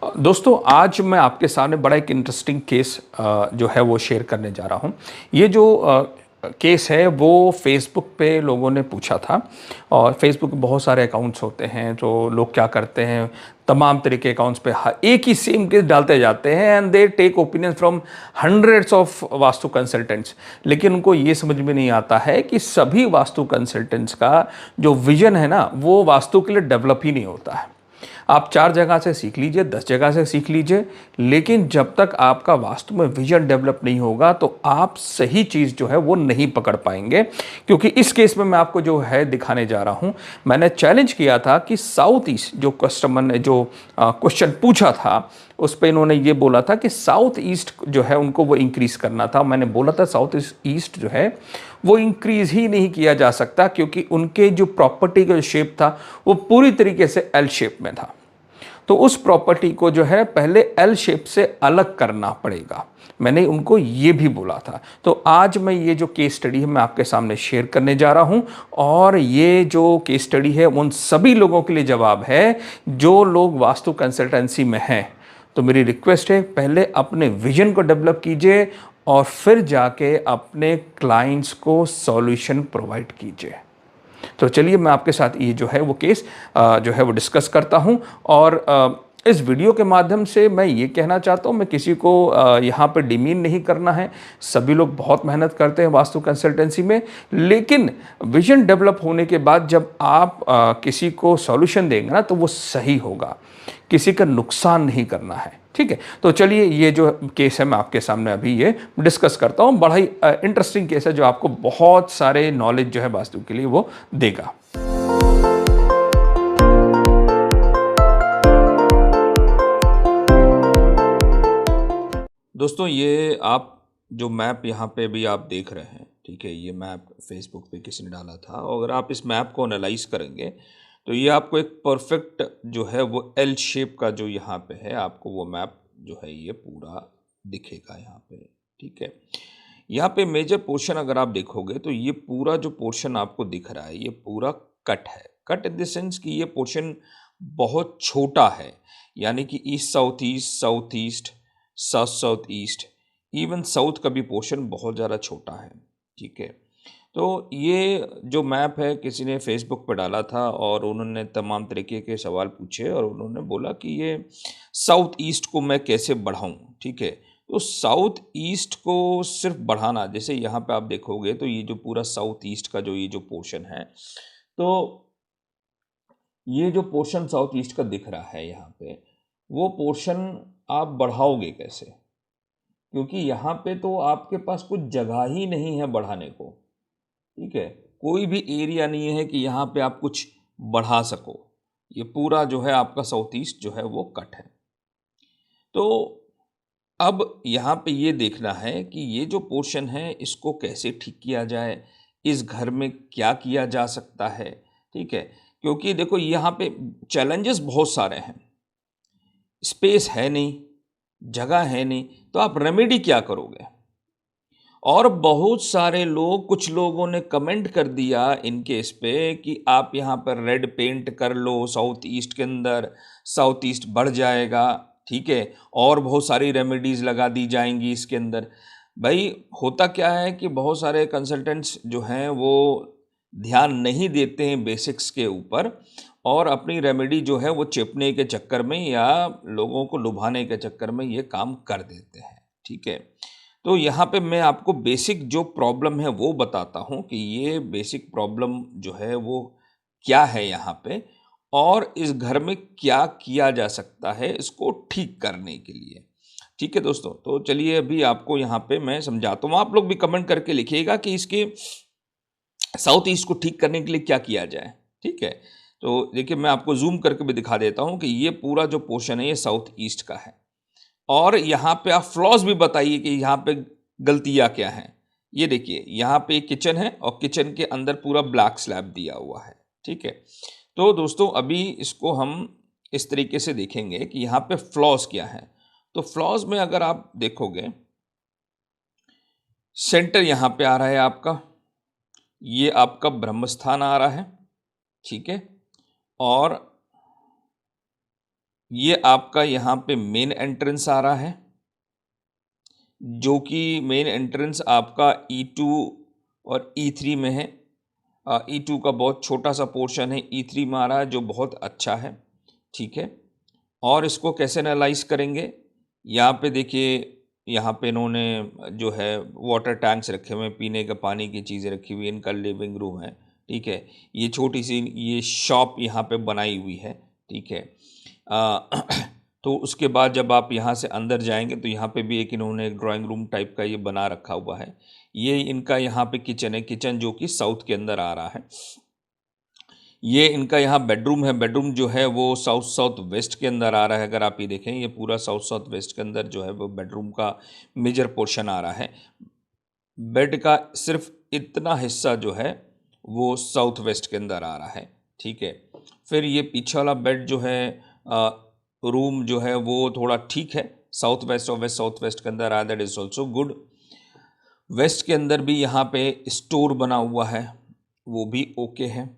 दोस्तों आज मैं आपके सामने बड़ा एक इंटरेस्टिंग केस जो है वो शेयर करने जा रहा हूँ। ये जो केस है वो फेसबुक पे लोगों ने पूछा था। और फेसबुक पे बहुत सारे अकाउंट्स होते हैं, तो लोग क्या करते हैं, तमाम तरह के अकाउंट्स पे एक ही सेम केस डालते जाते हैं and they take opinion from hundreds of vastu consultants. लेकिन उनको ये समझ में नहीं आता है कि सभी वास्तु कंसल्टेंट्स का जो विजन है ना, वो वास्तु के लिए डेवलप ही नहीं होता है। आप 4 जगह से सीख लीजिए, 10 जगह से सीख लीजिए, लेकिन जब तक आपका वास्तु में विजन डेवलप नहीं होगा तो आप सही चीज़ जो है वो नहीं पकड़ पाएंगे। क्योंकि इस केस में मैं आपको जो है दिखाने जा रहा हूं, मैंने चैलेंज किया था कि साउथ ईस्ट जो कस्टमर ने जो क्वेश्चन पूछा था, उस पर इन्होंने ये बोला था कि साउथ ईस्ट जो है उनको वो इंक्रीज करना था। मैंने बोला था साउथ ईस्ट जो है वो इंक्रीज ही नहीं किया जा सकता, क्योंकि उनके जो प्रॉपर्टी का शेप था वो पूरी तरीके से एल शेप में था। तो उस प्रॉपर्टी को जो है पहले एल शेप से अलग करना पड़ेगा। मैंने उनको ये भी बोला था। तो आज मैं ये जो केस स्टडी है मैं आपके सामने शेयर करने जा रहा हूं, और ये जो केस स्टडी है उन सभी लोगों के लिए जवाब है जो लोग वास्तु कंसल्टेंसी में हैं। तो मेरी रिक्वेस्ट है, पहले अपने विजन को डेवलप कीजिए और फिर जाके अपने क्लाइंट्स को सॉल्यूशन प्रोवाइड कीजिए। तो चलिए मैं आपके साथ ये जो है वो केस जो है वो डिस्कस करता हूँ। और इस वीडियो के माध्यम से मैं ये कहना चाहता हूँ, मैं किसी को यहाँ पर डिमीन नहीं करना है। सभी लोग बहुत मेहनत करते हैं वास्तु कंसल्टेंसी में, लेकिन विजन डेवलप होने के बाद जब आप किसी को सॉल्यूशन देंगे ना, तो वो सही होगा, किसी का नुकसान नहीं करना है। ठीक है, तो चलिए ये जो केस है मैं आपके सामने अभी ये डिस्कस करता हूँ। बड़ा ही इंटरेस्टिंग केस है जो आपको बहुत सारे नॉलेज जो है वास्तु के लिए वो देगा। दोस्तों ये आप जो मैप यहाँ पे भी आप देख रहे हैं, ठीक है, ये मैप फेसबुक पे किसी ने डाला था। और अगर आप इस मैप को एनालाइज करेंगे तो ये आपको एक परफेक्ट जो है वो एल शेप का जो यहाँ पे है, आपको वो मैप जो है ये पूरा दिखेगा यहाँ पे। ठीक है, यहाँ पे मेजर पोर्शन अगर आप देखोगे तो ये पूरा जो पोर्शन आपको दिख रहा है ये पूरा कट है। कट इन द सेंस कि ये पोर्शन बहुत छोटा है, यानी कि east south east, south east, south south east, even south का भी पोर्शन बहुत ज़्यादा छोटा है। ठीक है, तो ये जो मैप है किसी ने फेसबुक पर डाला था और उन्होंने तमाम तरीके के सवाल पूछे और उन्होंने बोला कि ये साउथ ईस्ट को मैं कैसे बढ़ाऊं। ठीक है, तो साउथ ईस्ट को सिर्फ बढ़ाना, जैसे यहाँ पे आप देखोगे तो ये जो पूरा साउथ ईस्ट का जो ये जो पोर्शन है, तो ये जो पोर्शन साउथ ईस्ट का दिख रहा है यहाँ पे, वो पोर्शन आप बढ़ाओगे कैसे? क्योंकि यहाँ पे तो आपके पास कुछ जगह ही नहीं है बढ़ाने को। ठीक है, कोई भी एरिया नहीं है कि यहाँ पे आप कुछ बढ़ा सको। ये पूरा जो है आपका साउथ ईस्ट जो है वो कट है। तो अब यहाँ पे ये देखना है कि ये जो पोर्शन है इसको कैसे ठीक किया जाए, इस घर में क्या किया जा सकता है। ठीक है, क्योंकि देखो यहाँ पे चैलेंजेस बहुत सारे हैं, स्पेस है नहीं, जगह है नहीं, तो आप रेमेडी क्या करोगे? और बहुत सारे लोग, कुछ लोगों ने कमेंट कर दिया इनके इस पे कि आप यहाँ पर रेड पेंट कर लो साउथ ईस्ट के अंदर, साउथ ईस्ट बढ़ जाएगा। ठीक है, और बहुत सारी रेमेडीज लगा दी जाएंगी इसके अंदर। भाई होता क्या है कि बहुत सारे कंसल्टेंट्स जो हैं वो ध्यान नहीं देते हैं बेसिक्स के ऊपर, और अपनी रेमेडी जो है वो चिपने के चक्कर में या लोगों को लुभाने के चक्कर में ये काम कर देते हैं। ठीक है, तो यहाँ पे मैं आपको बेसिक जो प्रॉब्लम है वो बताता हूँ कि ये बेसिक प्रॉब्लम जो है वो क्या है यहाँ पे, और इस घर में क्या किया जा सकता है इसको ठीक करने के लिए। ठीक है दोस्तों, तो चलिए अभी आपको यहाँ पे मैं समझाता हूँ। आप लोग भी कमेंट करके लिखिएगा कि इसके साउथ ईस्ट को ठीक करने के लिए क्या किया जाए। ठीक है, तो देखिए मैं आपको जूम करके भी दिखा देता हूँ कि ये पूरा जो पोर्शन है ये साउथ ईस्ट का है, और यहाँ पे आप फ्लॉज भी बताइए कि यहाँ पे गलतियाँ क्या हैं। ये देखिए यहाँ पे किचन है और किचन के अंदर पूरा ब्लैक स्लैब दिया हुआ है। ठीक है, तो दोस्तों अभी इसको हम इस तरीके से देखेंगे कि यहाँ पे फ्लॉज क्या है। तो फ्लॉज में अगर आप देखोगे, सेंटर यहाँ पे आ रहा है आपका, ये आपका ब्रह्म स्थान आ रहा है। ठीक है, और ये आपका यहाँ पे मेन एंट्रेंस आ रहा है, जो कि मेन एंट्रेंस आपका E2 और E3 में है। E2 का बहुत छोटा सा पोर्शन है, E3 में आ रहा है, जो बहुत अच्छा है, ठीक है। और इसको कैसे एनालाइज करेंगे, यहाँ पे देखिए, यहाँ पे इन्होंने जो है वाटर टैंक्स रखे हुए हैं, पीने का पानी की चीज़ें रखी हुई है, इनका लिविंग रूम है, ठीक है। ये छोटी सी ये शॉप यहाँ पे बनाई हुई है, ठीक है। तो उसके बाद जब आप यहाँ से अंदर जाएंगे तो यहाँ पे भी एक इन्होंने ड्राइंग रूम टाइप का ये बना रखा हुआ है। ये इनका यहाँ पे किचन है, किचन जो कि साउथ के अंदर आ रहा है। ये इनका यहाँ बेडरूम है, बेडरूम जो है वो साउथ साउथ वेस्ट के अंदर आ रहा है। अगर आप ये देखें, ये पूरा साउथ साउथ वेस्ट के अंदर जो है वो बेडरूम का मेजर पोर्शन आ रहा है। बेड का सिर्फ इतना हिस्सा जो है वो साउथ वेस्ट के अंदर आ रहा है, ठीक है। फिर ये पीछे वाला बेड जो है, रूम जो है वो थोड़ा ठीक है, साउथ वेस्ट और वेस्ट साउथ वेस्ट के अंदर आ, that is also good. West के अंदर भी यहाँ पे स्टोर बना हुआ है, वो भी ओके है।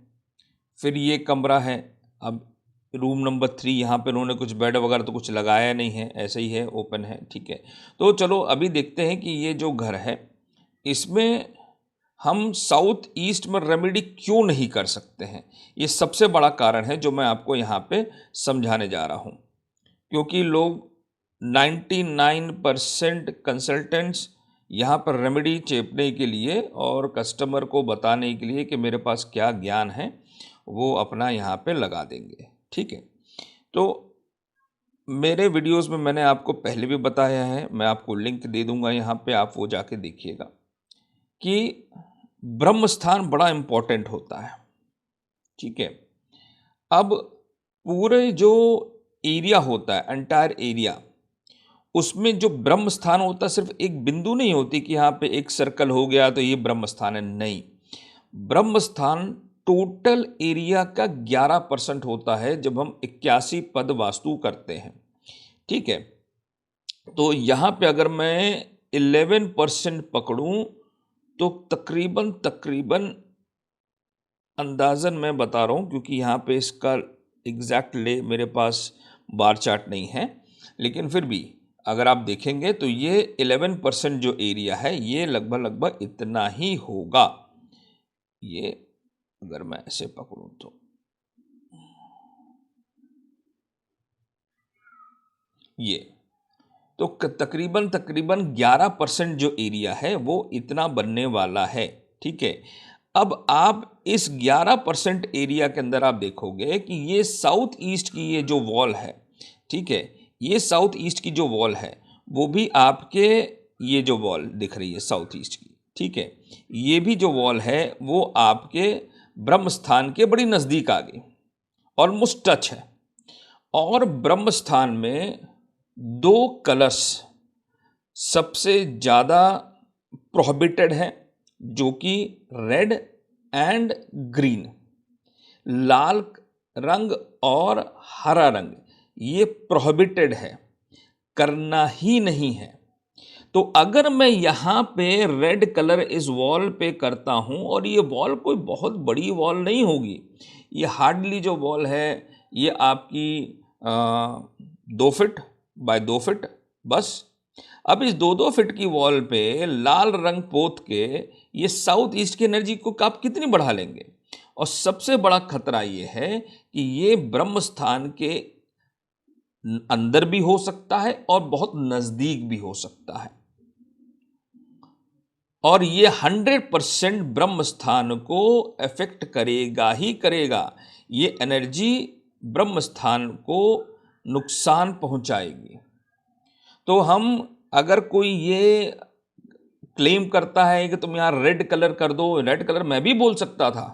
फिर ये कमरा है, अब रूम नंबर 3, यहाँ पे उन्होंने कुछ बेड वगैरह तो कुछ लगाया नहीं है, ऐसे ही है, ओपन है, ठीक है। तो चलो अभी देखते हैं कि ये जो घर है इसमें हम साउथ ईस्ट में रेमेडी क्यों नहीं कर सकते हैं। ये सबसे बड़ा कारण है जो मैं आपको यहाँ पे समझाने जा रहा हूँ, क्योंकि लोग 99% कंसल्टेंट्स यहाँ पर रेमेडी चेपने के लिए और कस्टमर को बताने के लिए कि मेरे पास क्या ज्ञान है वो अपना यहाँ पे लगा देंगे, ठीक है। तो मेरे वीडियोस में मैंने आपको पहले भी बताया है, मैं आपको लिंक दे दूंगा यहाँ पे, आप वो जाके देखिएगा कि ब्रह्म स्थान बड़ा इम्पोर्टेंट होता है, ठीक है। अब पूरे जो एरिया होता है, एंटायर एरिया, उसमें जो ब्रह्म स्थान होता है सिर्फ एक बिंदु नहीं होती कि यहाँ पे एक सर्कल हो गया तो ये ब्रह्म स्थान है, नहीं। ब्रह्म स्थान टोटल एरिया का 11% होता है जब हम 81 पद वास्तु करते हैं, ठीक है। तो यहाँ पे अगर मैं 11% पकड़ूं तो तकरीबन तकरीबन, अंदाज़न मैं बता रहा हूँ क्योंकि यहाँ पे इसका एग्जैक्ट ले मेरे पास बार चार्ट नहीं है, लेकिन फिर भी अगर आप देखेंगे तो ये 11% जो एरिया है ये लगभग लगभग इतना ही होगा। ये अगर मैं ऐसे पकड़ूं तो ये तो तकरीबन तकरीबन 11% जो एरिया है वो इतना बनने वाला है, ठीक है। अब आप इस 11% एरिया के अंदर आप देखोगे कि ये साउथ ईस्ट की ये जो वॉल है, ठीक है, ये साउथ ईस्ट की जो वॉल है वो भी आपके, ये जो वॉल दिख रही है साउथ ईस्ट की, ठीक है, ये भी जो वॉल है वो आपके ब्रह्म स्थान के बड़ी नज़दीक आ गई, ऑलमोस्ट टच है। और ब्रह्म स्थान में 2 कलर्स सबसे ज़्यादा प्रोहिबिटेड है, जो कि रेड एंड ग्रीन, लाल रंग और हरा रंग, ये प्रोहिबिटेड है, करना ही नहीं है। तो अगर मैं यहाँ पे रेड कलर इस वॉल पे करता हूँ, और ये वॉल कोई बहुत बड़ी वॉल नहीं होगी, ये हार्डली जो वॉल है ये आपकी 2 फीट बाय 2 फीट बस। अब इस 2-2 फीट की वॉल पे लाल रंग पोत के ये साउथ ईस्ट की एनर्जी को आप कितनी बढ़ा लेंगे। और सबसे बड़ा खतरा ये है कि ये ब्रह्म स्थान के अंदर भी हो सकता है और बहुत नजदीक भी हो सकता है, और ये 100% ब्रह्म स्थान को इफेक्ट करेगा ही करेगा। ये एनर्जी ब्रह्म स्थान को नुकसान पहुंचाएगी। तो हम, अगर कोई ये क्लेम करता है कि तुम यहाँ रेड कलर कर दो, रेड कलर मैं भी बोल सकता था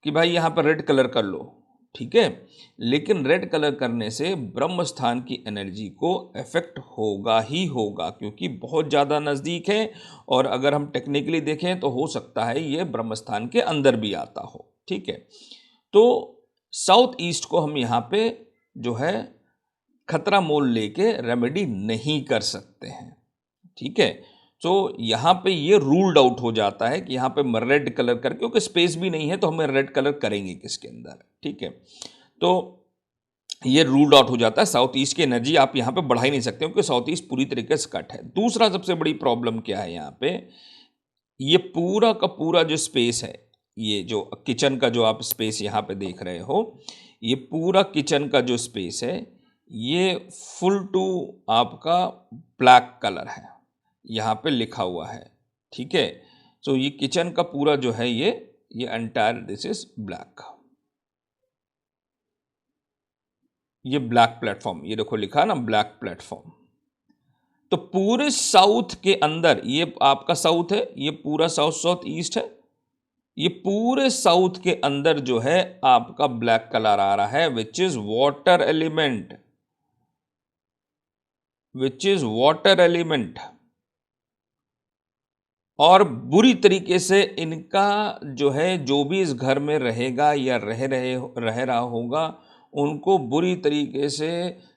कि भाई यहाँ पर रेड कलर कर लो, ठीक है, लेकिन रेड कलर करने से ब्रह्म स्थान की एनर्जी को इफेक्ट होगा ही होगा, क्योंकि बहुत ज़्यादा नज़दीक है। और अगर हम टेक्निकली देखें तो हो सकता है ये ब्रह्म स्थान के अंदर भी आता हो, ठीक है। तो साउथ ईस्ट को हम यहाँ पे जो है खतरा मोल लेके रेमेडी नहीं कर सकते हैं, ठीक है। तो यहाँ पे ये रूल्ड आउट हो जाता है कि यहाँ पे रेड कलर कर, क्योंकि स्पेस भी नहीं है तो हमें रेड कलर करेंगे किसके अंदर, ठीक है। तो ये रूल्ड आउट हो जाता है। साउथ ईस्ट की एनर्जी आप यहाँ पे बढ़ा ही नहीं सकते क्योंकि साउथ ईस्ट पूरी तरीके से कट है। दूसरा सबसे बड़ी प्रॉब्लम क्या है यहाँ पे, ये पूरा का पूरा जो स्पेस है, ये जो किचन का जो आप स्पेस यहाँ पे देख रहे हो, ये पूरा किचन का जो स्पेस है ये फुल टू आपका ब्लैक कलर है, यहाँ पे लिखा हुआ है, ठीक है। तो ये किचन का पूरा जो है ये एंटायर दिस इज ब्लैक, ये ब्लैक प्लेटफॉर्म, ये देखो लिखा है ना ब्लैक प्लेटफॉर्म। तो पूरे साउथ के अंदर, ये आपका साउथ है, ये पूरा साउथ साउथ ईस्ट है, ये पूरे साउथ के अंदर जो है आपका ब्लैक कलर आ रहा है, which is water element, which is water element. और बुरी तरीके से इनका जो है, जो भी इस घर में रहेगा या रह रहा होगा, उनको बुरी तरीके से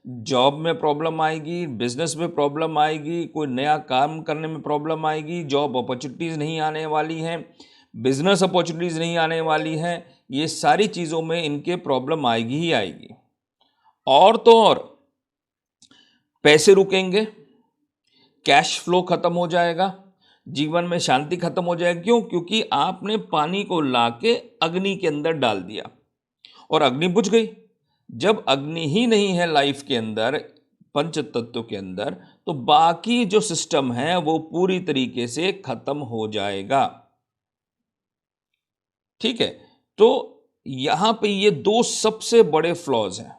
जॉब में प्रॉब्लम आएगी, बिजनेस में प्रॉब्लम आएगी, कोई नया काम करने में प्रॉब्लम आएगी, जॉब अपॉर्चुनिटीज़ नहीं आने वाली हैं, बिजनेस अपॉर्चुनिटीज़ नहीं आने वाली हैं, ये सारी चीज़ों में इनके प्रॉब्लम आएगी ही आएगी। और तो और पैसे रुकेंगे, कैश फ्लो खत्म हो जाएगा, जीवन में शांति खत्म हो जाएगी। क्यों? क्योंकि आपने पानी को लाके अग्नि के अंदर डाल दिया और अग्नि बुझ गई। जब अग्नि ही नहीं है लाइफ के अंदर, पंच तत्व के अंदर, तो बाकी जो सिस्टम है वो पूरी तरीके से खत्म हो जाएगा, ठीक है। तो यहां पे ये दो सबसे बड़े फ्लॉज हैं।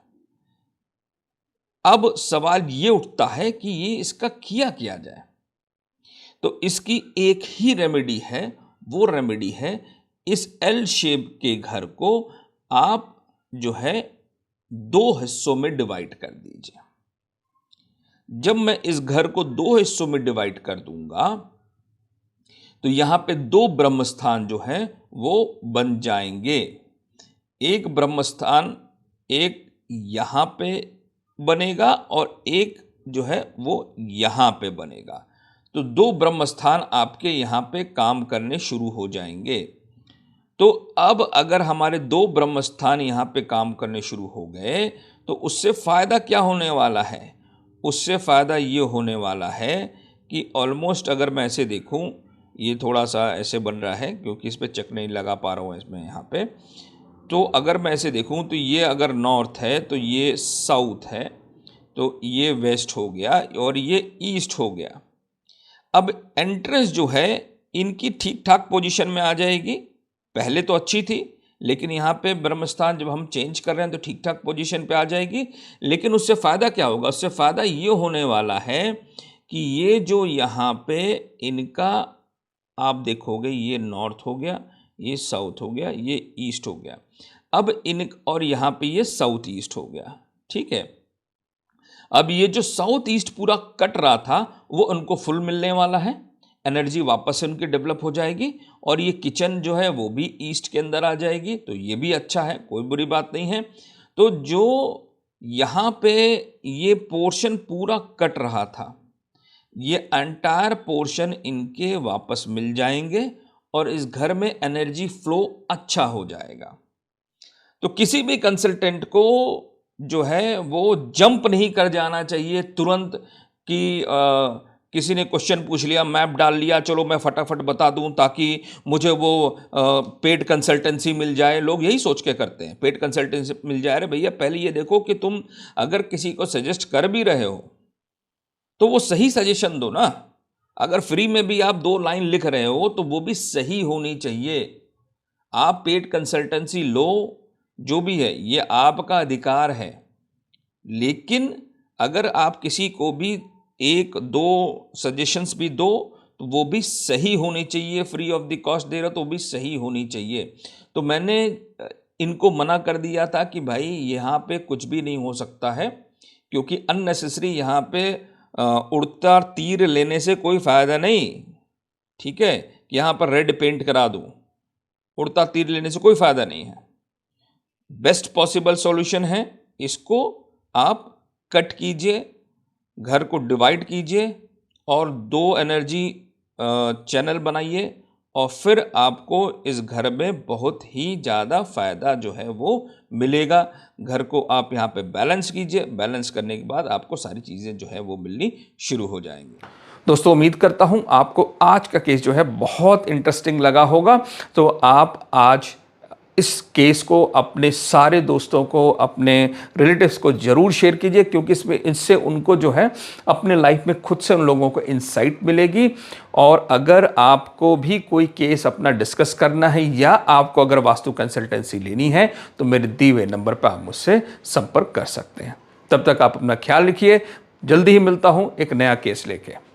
अब सवाल ये उठता है कि ये इसका किया जाए। तो इसकी एक ही रेमेडी है, वो रेमेडी है इस एल शेप के घर को आप जो है दो हिस्सों में डिवाइड कर दीजिए। जब मैं इस घर को दो हिस्सों में डिवाइड कर दूंगा तो यहां पे दो ब्रह्मस्थान जो हैं वो बन जाएंगे। एक ब्रह्मस्थान एक यहां पे बनेगा और एक जो है वो यहां पे बनेगा। तो दो ब्रह्मस्थान आपके यहां पे काम करने शुरू हो जाएंगे। तो अब अगर हमारे दो ब्रह्मस्थान यहाँ पे काम करने शुरू हो गए तो उससे फ़ायदा क्या होने वाला है? उससे फ़ायदा ये होने वाला है कि ऑलमोस्ट अगर मैं ऐसे देखूँ, ये थोड़ा सा ऐसे बन रहा है क्योंकि इस पर चेक नहीं लगा पा रहा हूँ इसमें यहाँ पे। तो अगर मैं ऐसे देखूँ तो ये अगर नॉर्थ है तो ये साउथ है, तो ये वेस्ट हो गया और ये ईस्ट हो गया। अब एंट्रेंस जो है इनकी ठीक ठाक पोजीशन में आ जाएगी। पहले तो अच्छी थी, लेकिन यहाँ पे ब्रह्मस्थान जब हम चेंज कर रहे हैं तो ठीक ठाक पोजीशन पे आ जाएगी। लेकिन उससे फ़ायदा क्या होगा? उससे फ़ायदा ये होने वाला है कि ये जो यहाँ पे इनका आप देखोगे, ये नॉर्थ हो गया, ये साउथ हो गया, ये ईस्ट हो गया। अब और यहाँ पे ये साउथ ईस्ट हो गया, ठीक है। अब ये जो साउथ ईस्ट पूरा कट रहा था वो उनको फुल मिलने वाला है, एनर्जी वापस से उनकी डेवलप हो जाएगी और ये किचन जो है वो भी ईस्ट के अंदर आ जाएगी। तो ये भी अच्छा है, कोई बुरी बात नहीं है। तो जो यहाँ पे ये पोर्शन पूरा कट रहा था, ये एंटायर पोर्शन इनके वापस मिल जाएंगे और इस घर में एनर्जी फ्लो अच्छा हो जाएगा। तो किसी भी कंसल्टेंट को जो है वो जंप नहीं कर जाना चाहिए तुरंत कि किसी ने क्वेश्चन पूछ लिया, मैप डाल लिया, चलो मैं फटाफट बता दूं ताकि मुझे वो पेड कंसल्टेंसी मिल जाए। लोग यही सोच के करते हैं, पेड कंसल्टेंसी मिल जाए। अरे भैया, पहले ये देखो कि तुम अगर किसी को सजेस्ट कर भी रहे हो तो वो सही सजेशन दो ना। अगर फ्री में भी आप 2 लाइन लिख रहे हो तो वो भी सही होनी चाहिए। आप पेड कंसल्टेंसी लो, जो भी है ये आपका अधिकार है, लेकिन अगर आप किसी को भी 1-2 सजेशंस भी दो तो वो भी सही होनी चाहिए। फ्री ऑफ द कॉस्ट दे रहा तो वो भी सही होनी चाहिए। तो मैंने इनको मना कर दिया था कि भाई यहाँ पे कुछ भी नहीं हो सकता है, क्योंकि अननेसेसरी यहाँ पे उड़ता तीर लेने से कोई फ़ायदा नहीं, ठीक है। यहाँ पर रेड पेंट करा दूँ, उड़ता तीर लेने से कोई फ़ायदा नहीं है। बेस्ट पॉसिबल सॉल्यूशन है, इसको आप कट कीजिए, घर को डिवाइड कीजिए और 2 एनर्जी चैनल बनाइए और फिर आपको इस घर में बहुत ही ज़्यादा फ़ायदा जो है वो मिलेगा। घर को आप यहाँ पे बैलेंस कीजिए, बैलेंस करने के बाद आपको सारी चीज़ें जो है वो मिलनी शुरू हो जाएंगी। दोस्तों उम्मीद करता हूँ आपको आज का केस जो है बहुत इंटरेस्टिंग लगा होगा। तो आप आज इस केस को अपने सारे दोस्तों को, अपने रिलेटिव्स को ज़रूर शेयर कीजिए, क्योंकि इससे उनको जो है अपने लाइफ में खुद से उन लोगों को इंसाइट मिलेगी। और अगर आपको भी कोई केस अपना डिस्कस करना है या आपको अगर वास्तु कंसल्टेंसी लेनी है तो मेरे दिए हुए नंबर पर आप मुझसे संपर्क कर सकते हैं। तब तक आप अपना ख्याल रखिए। जल्दी ही मिलता हूँ एक नया केस लेके।